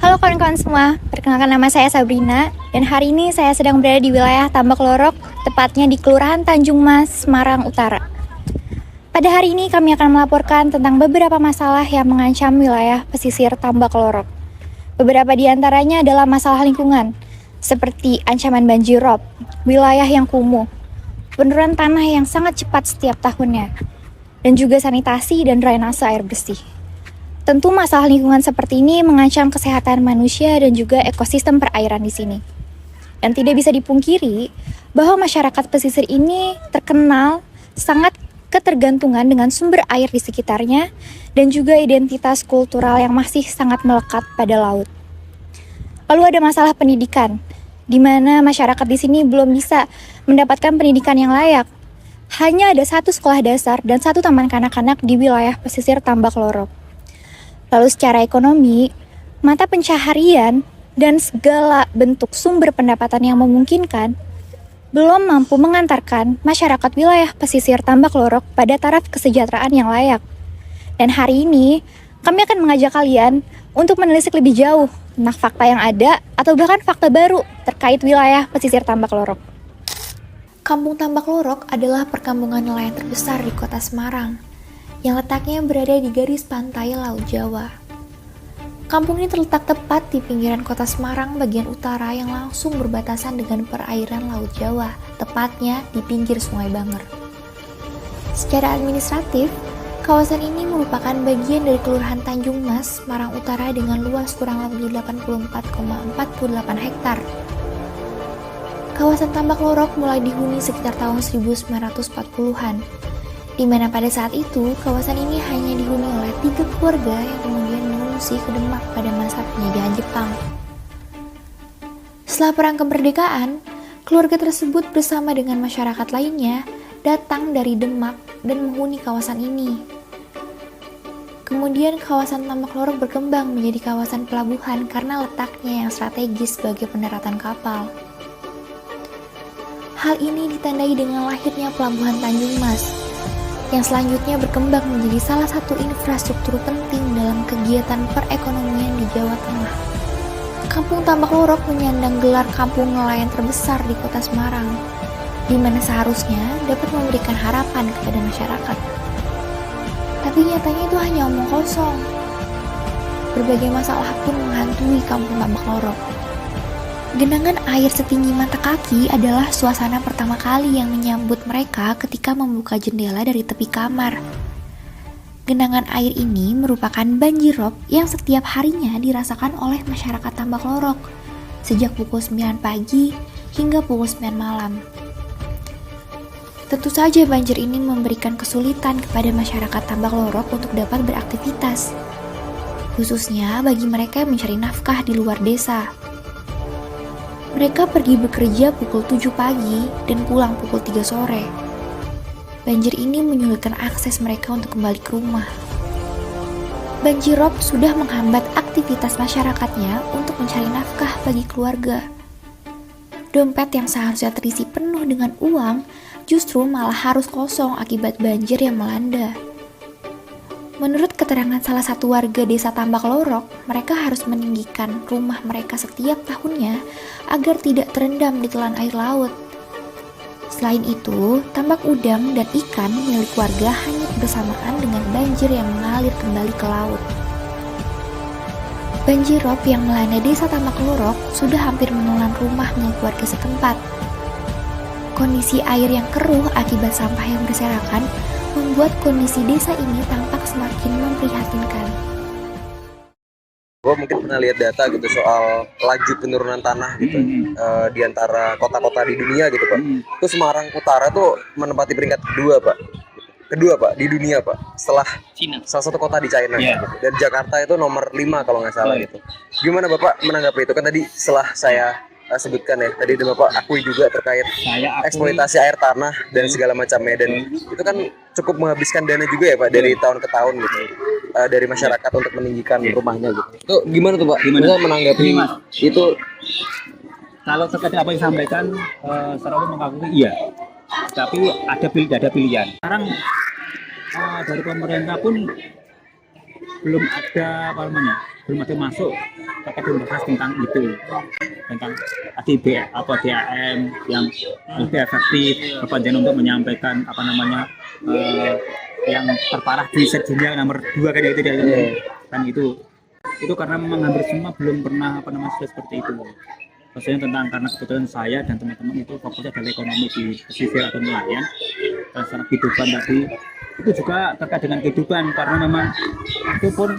Halo kawan-kawan semua, perkenalkan nama saya Sabrina dan hari ini saya sedang berada di wilayah Tambak Lorok, tepatnya di Kelurahan Tanjung Mas, Semarang Utara. Pada hari ini kami akan melaporkan tentang beberapa masalah yang mengancam wilayah pesisir Tambak Lorok. Beberapa di antaranya adalah masalah lingkungan, seperti ancaman banjir rob, wilayah yang kumuh, penurunan tanah yang sangat cepat setiap tahunnya, dan juga sanitasi dan drainase air bersih. Tentu masalah lingkungan seperti ini mengancam kesehatan manusia dan juga ekosistem perairan di sini. Dan tidak bisa dipungkiri bahwa masyarakat pesisir ini terkenal sangat ketergantungan dengan sumber air di sekitarnya dan juga identitas kultural yang masih sangat melekat pada laut. Lalu ada masalah pendidikan, di mana masyarakat di sini belum bisa mendapatkan pendidikan yang layak. Hanya ada satu sekolah dasar dan satu taman kanak-kanak di wilayah pesisir Tambak Lorok. Lalu secara ekonomi, mata pencaharian dan segala bentuk sumber pendapatan yang memungkinkan belum mampu mengantarkan masyarakat wilayah pesisir Tambak Lorok pada taraf kesejahteraan yang layak. Dan hari ini, kami akan mengajak kalian untuk menelisik lebih jauh tentang fakta yang ada atau bahkan fakta baru terkait wilayah pesisir Tambak Lorok. Kampung Tambak Lorok adalah perkampungan nelayan terbesar di kota Semarang, yang letaknya berada di garis pantai Laut Jawa. Kampung ini terletak tepat di pinggiran kota Semarang bagian utara yang langsung berbatasan dengan perairan Laut Jawa, tepatnya di pinggir Sungai Banger. Secara administratif, kawasan ini merupakan bagian dari Kelurahan Tanjung Mas, Semarang Utara dengan luas kurang lebih 84,48 hektar. Kawasan Tambak Lorok mulai dihuni sekitar tahun 1940-an, di mana pada saat itu kawasan ini hanya dihuni oleh 3 keluarga yang kemudian mengungsi ke Demak pada masa penjajahan Jepang. Setelah Perang Kemerdekaan, keluarga tersebut bersama dengan masyarakat lainnya datang dari Demak dan menghuni kawasan ini. Kemudian kawasan Tambak Lorok berkembang menjadi kawasan pelabuhan karena letaknya yang strategis sebagai pendaratan kapal. Hal ini ditandai dengan lahirnya Pelabuhan Tanjung Mas, yang selanjutnya berkembang menjadi salah satu infrastruktur penting dalam kegiatan perekonomian di Jawa Tengah. Kampung Tambak Lorok menyandang gelar kampung nelayan terbesar di kota Semarang, di mana seharusnya dapat memberikan harapan kepada masyarakat. Tapi nyatanya itu hanya omong kosong. Berbagai masalah pun menghantui Kampung Tambak Lorok. Genangan air setinggi mata kaki adalah suasana pertama kali yang menyambut mereka ketika membuka jendela dari tepi kamar. Genangan air ini merupakan banjir rob yang setiap harinya dirasakan oleh masyarakat Tambak Lorok sejak pukul 9 pagi hingga pukul 9 malam. Tentu saja banjir ini memberikan kesulitan kepada masyarakat Tambak Lorok untuk dapat beraktivitas, khususnya bagi mereka yang mencari nafkah di luar desa. Mereka pergi bekerja pukul 7 pagi dan pulang pukul 3 sore. Banjir ini menyulitkan akses mereka untuk kembali ke rumah. Banjir rob sudah menghambat aktivitas masyarakatnya untuk mencari nafkah bagi keluarga. Dompet yang seharusnya terisi penuh dengan uang justru malah harus kosong akibat banjir yang melanda. Menurut keterangan salah satu warga desa Tambak Lorok, mereka harus meninggikan rumah mereka setiap tahunnya agar tidak terendam di telan air laut. Selain itu, tambak udang dan ikan milik warga hanyut bersamaan dengan banjir yang mengalir kembali ke laut. Banjir rob yang melanda desa Tambak Lorok sudah hampir menelan rumah milik warga setempat. Kondisi air yang keruh akibat sampah yang berserakan membuat kondisi desa ini tampak semakin memprihatinkan. Gue mungkin pernah lihat data gitu soal laju penurunan tanah gitu di antara kota-kota di dunia gitu Pak. Itu Semarang Utara tuh menempati peringkat kedua Pak di dunia Pak, setelah Cina. Salah satu kota di China gitu. Dan Jakarta itu nomor 5 kalau nggak salah gitu. Gimana Bapak menanggapi itu? Kan tadi setelah saya sebutkan ya, tadi itu Bapak akui juga terkait eksploitasi air tanah dan segala macamnya, dan itu kan cukup menghabiskan dana juga ya Pak dari tahun ke tahun gitu, dari masyarakat untuk meninggikan rumahnya gitu. Itu gimana tuh Pak? Gimana menanggapi itu? Kalau terkait apa yang disampaikan, secara umum mengakui iya, tapi ada pilihan. Sekarang dari pemerintah pun belum ada belum ada masuk terkait membahas tentang itu, tentang ADB atau DAM yang lebih efektif, kepanjangan untuk menyampaikan yang terparah di set dunia nomor 2 kan itu kan itu karena memang hampir semua belum pernah sudah seperti itu. Maksudnya tentang karena kebetulan saya dan teman-teman itu fokusnya adalah ekonomi di pesisir atau nelayan, dan secara kehidupan tadi itu juga terkait dengan kehidupan karena memang itu pun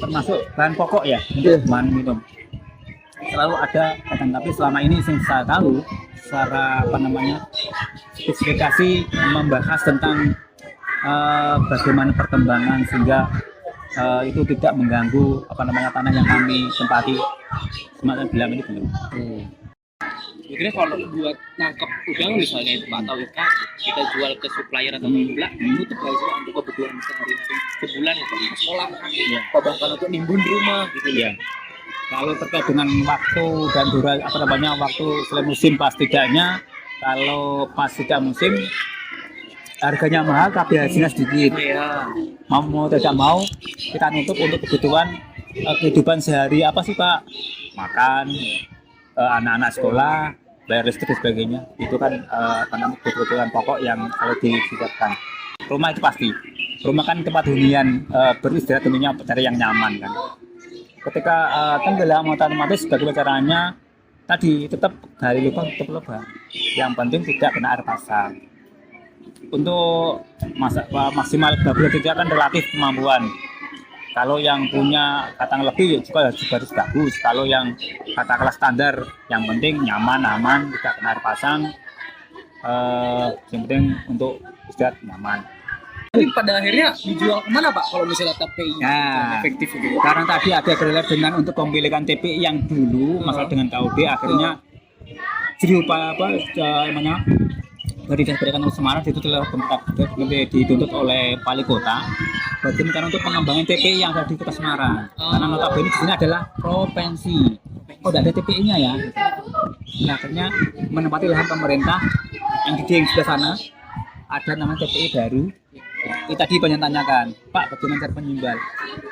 termasuk bahan pokok ya untuk bahan minum. Selalu ada kadang, tapi selama ini yang saya tahu secara spesifikasi membahas tentang bagaimana perkembangan sehingga itu tidak mengganggu tanah yang kami tempati. Semacam bilang ini belum. Akhirnya kalau buat nangkep udang misalnya itu atau ikan kita jual ke supplier atau pemula itu terbaik untuk kebutuhan sehari-hari sebulan atau sekolah atau bahkan untuk nimbun di rumah gitu ya. Kalau terkait dengan waktu dan durasi waktu selain musim pastinya, kalau pas tidak musim harganya mahal tapi hasilnya sedikit. Mau tidak mau kita nutup untuk kebutuhan kehidupan sehari apa sih Pak? Makan, anak-anak sekolah, bayar listrik dan sebagainya. Itu kan kebutuhan pokok yang kalau disediakan. Rumah itu pasti. Rumah kan tempat hunian, beristirahat tentunya cari yang nyaman kan. Ketika tenggelam otomatis bagaimana caranya tadi tetap gali lubang tutup lubang. Yang penting tidak kena air pasang. Untuk maksimal bablas itu kan relatif kemampuan. Kalau yang punya katakan lebih juga harus bagus. Kalau yang katakanlah standar, yang penting nyaman, aman, tidak kena air pasang. Yang penting untuk istirahat nyaman. Tapi pada akhirnya dijual kemana Pak kalau misalnya TPI efektif itu? Karena tadi ada kendala dengan untuk pemilikan TPI yang dulu masalah dengan KUD akhirnya jadi dari Dinas Perikanan Semarang itu telah dituntut oleh Wali Kota bagaimana untuk pengembangan TPI yang ada di Kota Semarang. Karena notabene di sini adalah provinsi. Tidak ada TPI-nya ya. Nah, akhirnya menempati lahan pemerintah yang di sebelah sana ada namanya TPI baru. Itu tadi banyak tanyakan, Pak bagaimana cara penjual?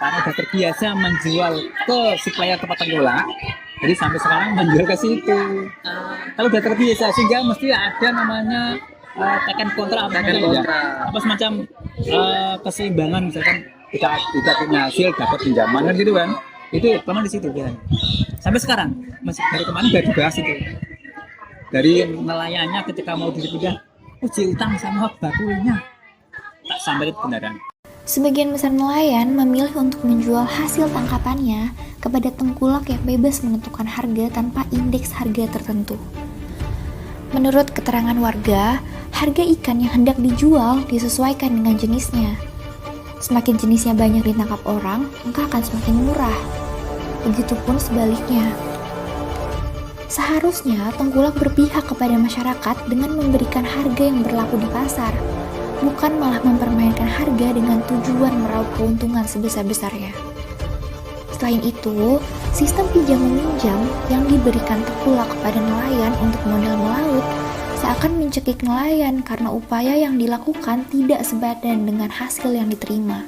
Karena sudah terbiasa menjual ke supplier tempat tenggelam, jadi sampai sekarang menjual ke situ. Kalau sudah terbiasa sehingga mesti ada namanya tekan kontra apa semacam keseimbangan, misalkan tidak punya hasil dapat pinjaman kan gitu kan. Itu memang di situ ya. Sampai sekarang masih dari kemarin sudah dibahas itu. Dari nelayannya ketika mau dipindah uji utang sama bakulnya tak sampai kendaraan. Sebagian besar nelayan memilih untuk menjual hasil tangkapannya kepada tengkulak yang bebas menentukan harga tanpa indeks harga tertentu. Menurut keterangan warga, harga ikan yang hendak dijual disesuaikan dengan jenisnya. Semakin jenisnya banyak ditangkap orang, maka akan semakin murah. Begitupun sebaliknya. Seharusnya tengkulak berpihak kepada masyarakat dengan memberikan harga yang berlaku di pasar, bukan malah mempermainkan harga dengan tujuan meraup keuntungan sebesar-besarnya. Selain itu, sistem pinjam-meminjam yang diberikan tengkulak kepada nelayan untuk modal melaut seakan mencekik nelayan karena upaya yang dilakukan tidak sebadan dengan hasil yang diterima.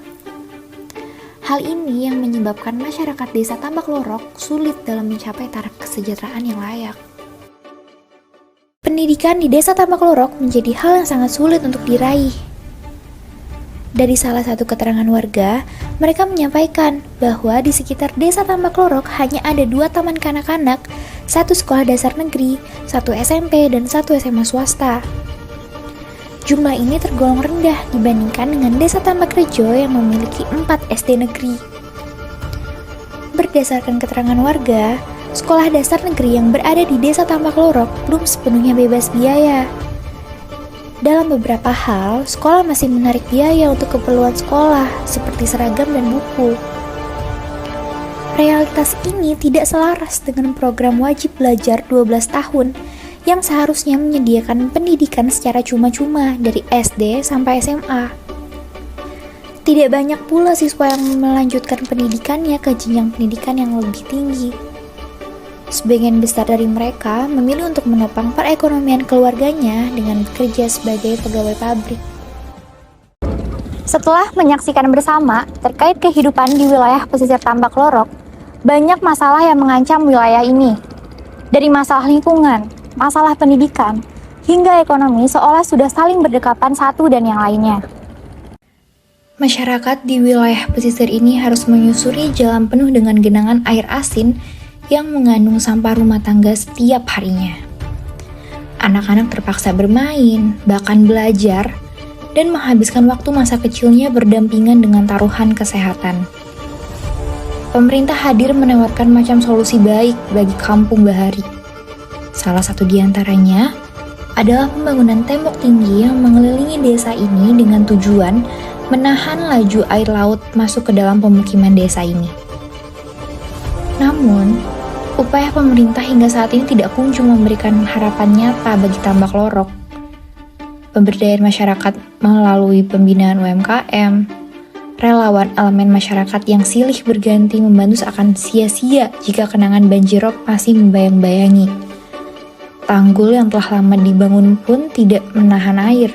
Hal ini yang menyebabkan masyarakat desa Tambak Lorok sulit dalam mencapai taraf kesejahteraan yang layak. Pendidikan di desa Tambak Lorok menjadi hal yang sangat sulit untuk diraih. Dari salah satu keterangan warga, mereka menyampaikan bahwa di sekitar desa Tambak Lorok hanya ada 2 taman kanak-kanak, 1 sekolah dasar negeri, 1 SMP, dan 1 SMA swasta. Jumlah ini tergolong rendah dibandingkan dengan desa Tambak Rejo yang memiliki 4 SD negeri. Berdasarkan keterangan warga, sekolah dasar negeri yang berada di desa Tambak Lorok belum sepenuhnya bebas biaya. Dalam beberapa hal, sekolah masih menarik biaya untuk keperluan sekolah, seperti seragam dan buku. Realitas ini tidak selaras dengan program wajib belajar 12 tahun yang seharusnya menyediakan pendidikan secara cuma-cuma dari SD sampai SMA. Tidak banyak pula siswa yang melanjutkan pendidikannya ke jenjang pendidikan yang lebih tinggi. Sebagian besar dari mereka memilih untuk menopang perekonomian keluarganya dengan bekerja sebagai pegawai pabrik. Setelah menyaksikan bersama terkait kehidupan di wilayah pesisir Tambak Lorok, banyak masalah yang mengancam wilayah ini. Dari masalah lingkungan, masalah pendidikan, hingga ekonomi seolah sudah saling berdekatan satu dan yang lainnya. Masyarakat di wilayah pesisir ini harus menyusuri jalan penuh dengan genangan air asin yang mengandung sampah rumah tangga setiap harinya. Anak-anak terpaksa bermain, bahkan belajar, dan menghabiskan waktu masa kecilnya berdampingan dengan taruhan kesehatan. Pemerintah hadir menawarkan macam solusi baik bagi kampung Bahari. Salah satu di antaranya adalah pembangunan tembok tinggi yang mengelilingi desa ini dengan tujuan menahan laju air laut masuk ke dalam pemukiman desa ini. Namun, upaya pemerintah hingga saat ini tidak kunjung memberikan harapan nyata bagi Tambak Lorok. Pemberdayaan masyarakat melalui pembinaan UMKM, relawan elemen masyarakat yang silih berganti membantu seakan sia-sia jika kenangan banjirop masih membayang-bayangi. Tanggul yang telah lama dibangun pun tidak menahan air.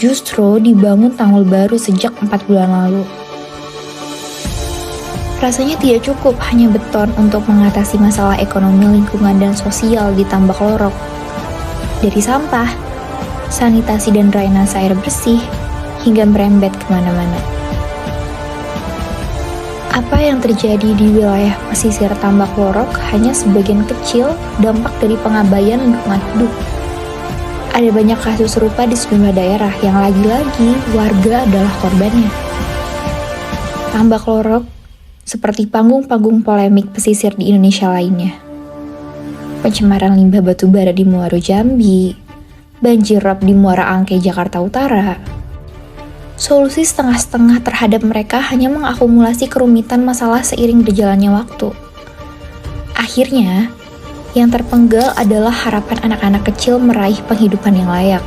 Justru dibangun tanggul baru sejak 4 bulan lalu. Rasanya tidak cukup hanya beton untuk mengatasi masalah ekonomi, lingkungan, dan sosial di Tambak Lorok. Dari sampah, sanitasi dan drainase air bersih, hingga merembet kemana-mana. Apa yang terjadi di wilayah pesisir Tambak Lorok hanya sebagian kecil dampak dari pengabaian lingkungan hidup. Ada banyak kasus serupa di sejumlah daerah yang lagi-lagi warga adalah korbannya. Tambak Lorok seperti panggung-panggung polemik pesisir di Indonesia lainnya. Pencemaran limbah batu bara di Muaro Jambi, banjirop di Muara Angke, Jakarta Utara. Solusi setengah-setengah terhadap mereka hanya mengakumulasi kerumitan masalah seiring berjalannya waktu. Akhirnya, yang terpenggal adalah harapan anak-anak kecil meraih penghidupan yang layak.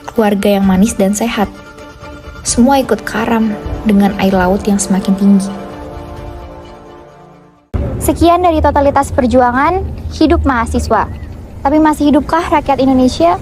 Keluarga yang manis dan sehat. Semua ikut karam dengan air laut yang semakin tinggi. Sekian dari Totalitas Perjuangan Hidup Mahasiswa. Tapi masih hidupkah rakyat Indonesia?